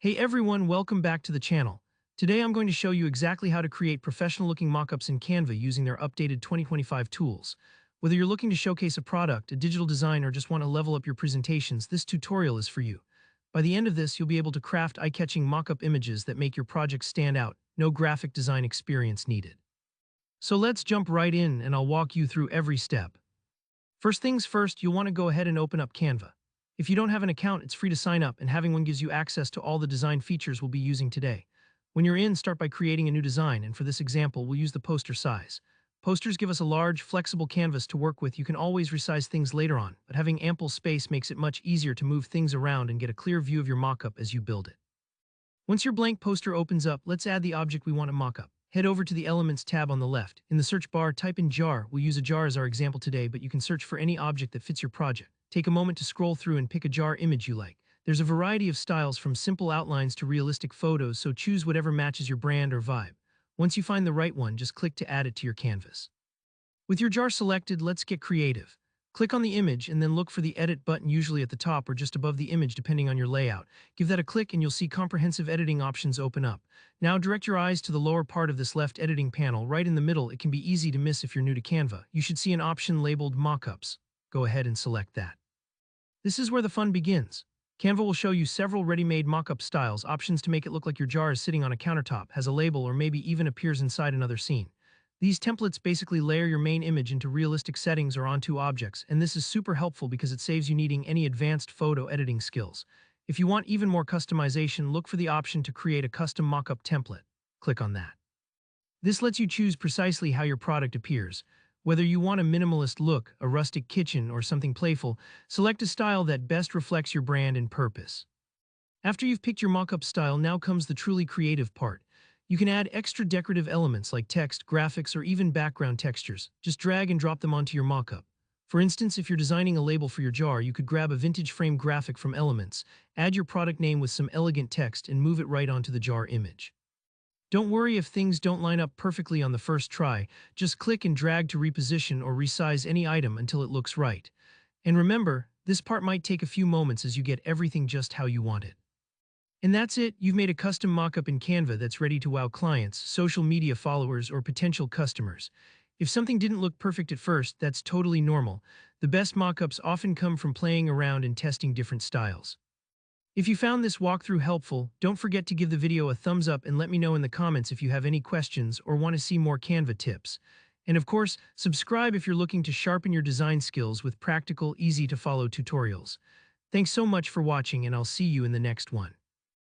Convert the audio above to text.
Hey everyone, welcome back to the channel. Today I'm going to show you exactly how to create professional-looking mockups in Canva using their updated 2025 tools. Whether you're looking to showcase a product, a digital design, or just want to level up your presentations, this tutorial is for you. By the end of this, you'll be able to craft eye-catching mockup images that make your project stand out, no graphic design experience needed. So let's jump right in and I'll walk you through every step. First things first, you'll want to go ahead and open up Canva. If you don't have an account, it's free to sign up, and having one gives you access to all the design features we'll be using today. When you're in, start by creating a new design, and for this example, we'll use the poster size. Posters give us a large, flexible canvas to work with. You can always resize things later on, but having ample space makes it much easier to move things around and get a clear view of your mockup as you build it. Once your blank poster opens up, let's add the object we want to mock up. Head over to the Elements tab on the left. In the search bar, type in jar. We'll use a jar as our example today, but you can search for any object that fits your project. Take a moment to scroll through and pick a jar image you like. There's a variety of styles from simple outlines to realistic photos, so choose whatever matches your brand or vibe. Once you find the right one, just click to add it to your canvas. With your jar selected, let's get creative. Click on the image and then look for the Edit button, usually at the top or just above the image depending on your layout. Give that a click and you'll see comprehensive editing options open up. Now direct your eyes to the lower part of this left editing panel. Right in the middle, it can be easy to miss if you're new to Canva. You should see an option labeled Mockups. Go ahead and select that. This is where the fun begins. Canva will show you several ready-made mockup styles, options to make it look like your jar is sitting on a countertop, has a label, or maybe even appears inside another scene. These templates basically layer your main image into realistic settings or onto objects, and this is super helpful because it saves you needing any advanced photo editing skills. If you want even more customization, look for the option to create a custom mockup template. Click on that. This lets you choose precisely how your product appears. Whether you want a minimalist look, a rustic kitchen, or something playful, select a style that best reflects your brand and purpose. After you've picked your mockup style, now comes the truly creative part. You can add extra decorative elements like text, graphics, or even background textures. Just drag and drop them onto your mockup. For instance, if you're designing a label for your jar, you could grab a vintage frame graphic from Elements, add your product name with some elegant text, and move it right onto the jar image. Don't worry if things don't line up perfectly on the first try. Just click and drag to reposition or resize any item until it looks right. And remember, this part might take a few moments as you get everything just how you want it. And that's it, you've made a custom mockup in Canva that's ready to wow clients, social media followers, or potential customers. If something didn't look perfect at first, that's totally normal. The best mockups often come from playing around and testing different styles. If you found this walkthrough helpful, don't forget to give the video a thumbs up and let me know in the comments if you have any questions or want to see more Canva tips. And of course, subscribe if you're looking to sharpen your design skills with practical, easy-to-follow tutorials. Thanks so much for watching, and I'll see you in the next one.